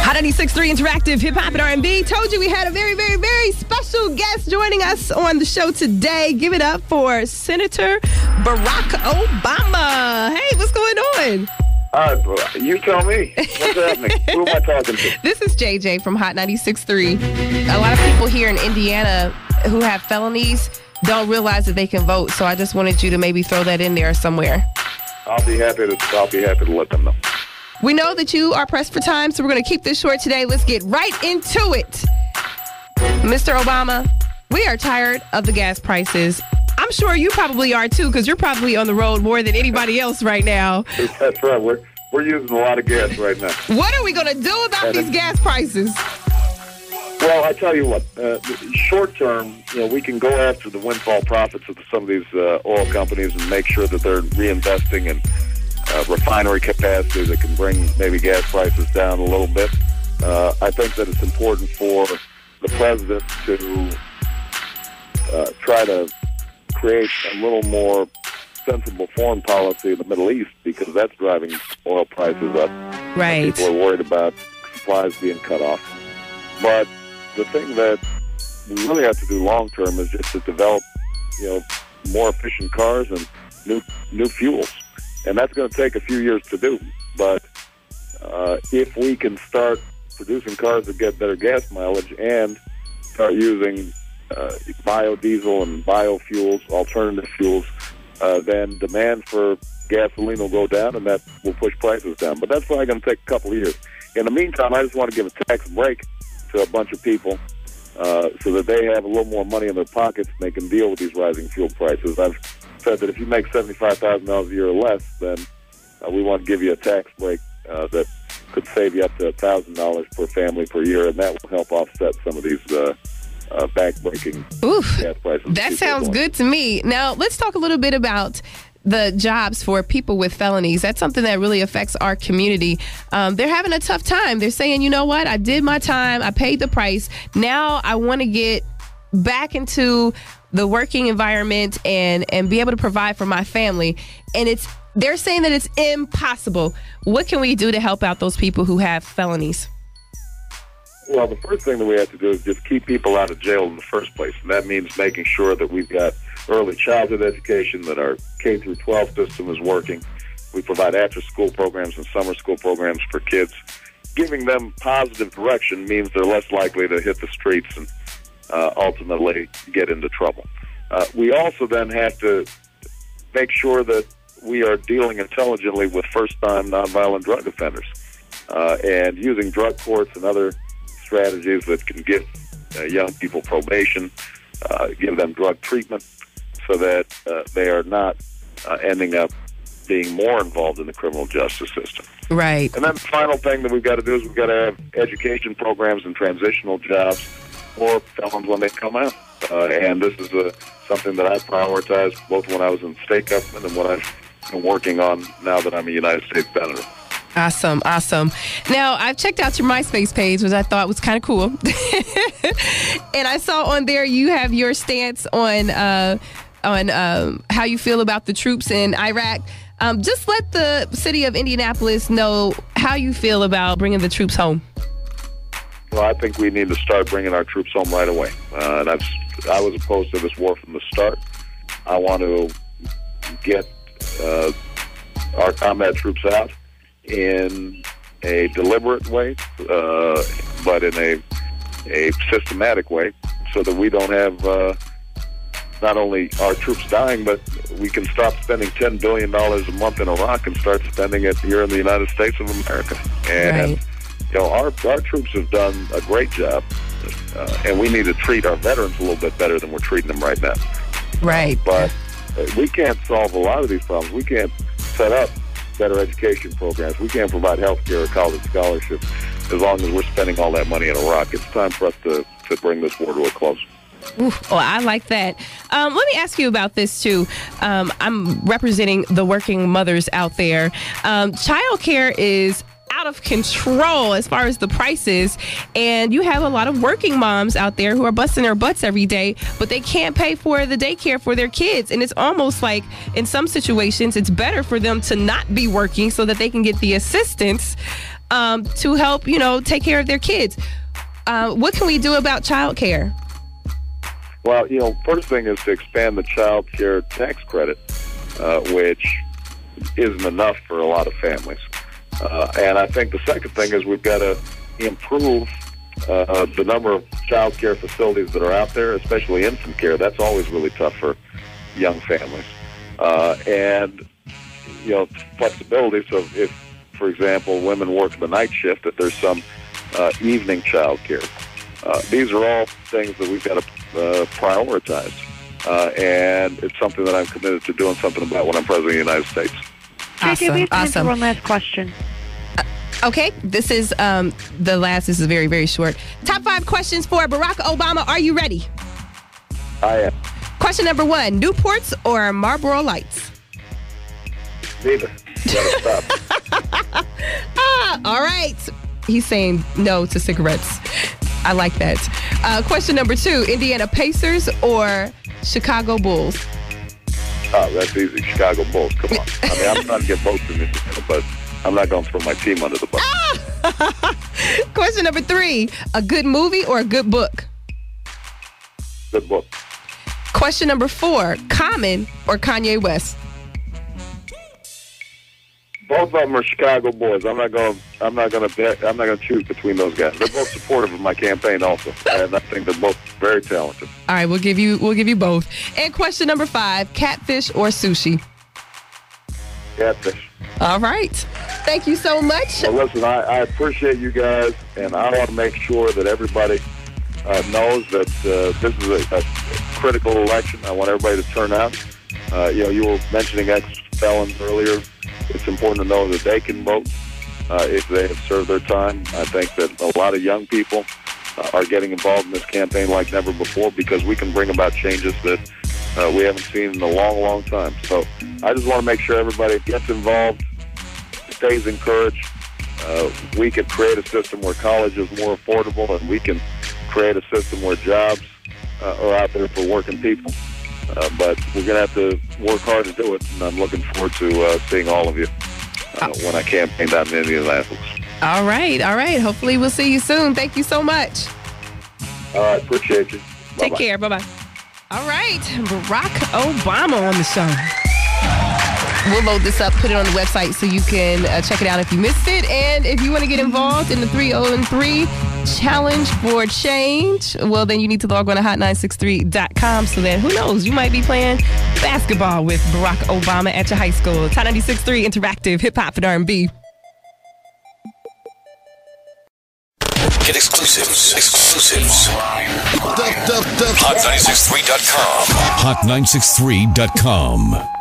Hot 96.3 Interactive Hip Hop and R&B. Told you we had a very, very, very special guest joining us on the show today. Give it up for Senator Barack Obama. Hey, what's going on? You tell me. What's happening? Who am I talking to? This is JJ from Hot 96.3. A lot of people here in Indiana who have felonies don't realize that they can vote, so I just wanted you to maybe throw that in there somewhere. I'll be happy to let them know. We know that you are pressed for time, so we're going to keep this short today. Let's get right into it. Mr. Obama, we are tired of the gas prices. I'm sure you probably are too, because you're probably on the road more than anybody else right now. That's right. We're using a lot of gas right now. What are we going to do about these gas prices? Well, I tell you what, short term, we can go after the windfall profits of some of these oil companies and make sure that they're reinvesting in refinery capacity that can bring maybe gas prices down a little bit. I think that it's important for the president to try to create a little more sensible foreign policy in the Middle East, because that's driving oil prices up. Right. People are worried about supplies being cut off. But the thing that we really have to do long term is just to develop, more efficient cars and new fuels. And that's going to take a few years to do. But if we can start producing cars that get better gas mileage and start using biodiesel and biofuels, alternative fuels, then demand for gasoline will go down, and that will push prices down. But that's probably going to take a couple of years. In the meantime, I just want to give a tax break to a bunch of people so that they have a little more money in their pockets and they can deal with these rising fuel prices. I've said that if you make $75,000 a year or less, then we want to give you a tax break that could save you up to $1,000 per family per year, and that will help offset some of these back-breaking gas prices. That sounds good to me. Now, let's talk a little bit about the jobs for people with felonies. That's something that really affects our community. They're having a tough time. They're saying, you know what? I did my time. I paid the price. Now I want to get back into the working environment and be able to provide for my family. And they're saying that it's impossible. What can we do to help out those people who have felonies? Well, the first thing that we have to do is just keep people out of jail in the first place. And that means making sure that we've got early childhood education, that our K through 12 system is working. We provide after-school programs and summer school programs for kids. Giving them positive direction means they're less likely to hit the streets and ultimately get into trouble. We also then have to make sure that we are dealing intelligently with first-time nonviolent drug offenders and using drug courts and other strategies that can give young people probation, give them drug treatment so that they are not ending up being more involved in the criminal justice system. Right. And then the final thing that we've got to do is we've got to have education programs and transitional jobs for felons when they come out. And this is something that I prioritized both when I was in state government and what I've been working on now that I'm a United States Senator. Awesome. Now, I've checked out your MySpace page, which I thought was kind of cool. And I saw on there you have your stance on how you feel about the troops in Iraq. Just let the city of Indianapolis know how you feel about bringing the troops home. Well, I think we need to start bringing our troops home right away. I was opposed to this war from the start. I want to get our combat troops out in a deliberate way, but in a systematic way, so that we don't have not only our troops dying, but we can stop spending $10 billion a month in Iraq and start spending it here in the United States of America. And our troops have done a great job, and we need to treat our veterans a little bit better than we're treating them right now. Right. But we can't solve a lot of these problems. We can't set up better education programs. We can't provide health care or college scholarships as long as we're spending all that money in Iraq. It's time for us to bring this war to a close. Well, I like that. Let me ask you about this, too. I'm representing the working mothers out there. Child care is out of control as far as the prices, and you have a lot of working moms out there who are busting their butts every day, but they can't pay for the daycare for their kids. And it's almost like in some situations it's better for them to not be working so that they can get the assistance. to help, take care of their kids. What can we do about child care? Well, first thing is to expand the child care tax credit, which isn't enough for a lot of families. And I think the second thing is we've got to improve the number of child care facilities that are out there, especially infant care. That's always really tough for young families. And, flexibility. So if, for example, women work the night shift, that there's some evening child care. These are all things that we've got to prioritize. And it's something that I'm committed to doing something about when I'm president of the United States. JJ, we have time for one last question. Okay, this is the last. This is very, very short. Top 5 questions for Barack Obama. Are you ready? I am. Question number 1, Newports or Marlboro Lights? Neither. Stop. All right. He's saying no to cigarettes. I like that. Question number 2, Indiana Pacers or Chicago Bulls? Oh, that's easy. Chicago Bulls. Come on. I mean, I'm trying to get both of them, but I'm not going to throw my team under the bus. Question number 3, a good movie or a good book? Good book. Question number 4, Common or Kanye West? Both of them are Chicago boys. I'm not going to choose between those guys. They're both supportive of my campaign also, and I think they're both very talented. All right, we'll give you both. And question number 5, catfish or sushi? Catfish. All right. Thank you so much. Well, listen, I appreciate you guys, and I want to make sure that everybody knows that this is a critical election. I want everybody to turn out. You were mentioning ex-felons earlier. It's important to know that they can vote if they have served their time. I think that a lot of young people are getting involved in this campaign like never before because we can bring about changes that we haven't seen in a long, long time. So I just want to make sure everybody gets involved, stays encouraged. We can create a system where college is more affordable, and we can create a system where jobs are out there for working people. But we're going to have to work hard to do it, and I'm looking forward to seeing all of you when I campaign down in Indianapolis. All right. Hopefully we'll see you soon. Thank you so much. All right, appreciate you. Bye-bye. Take care. Bye-bye. All right, Barack Obama on the show. We'll load this up, put it on the website so you can check it out if you missed it. And if you want to get involved in the 303 Challenge for Change, well, then you need to log on to hot963.com so that, who knows, you might be playing basketball with Barack Obama at your high school. Hot 96.3 Interactive Hip-Hop and R&B. Get exclusives. Hot963.com. Hot963.com.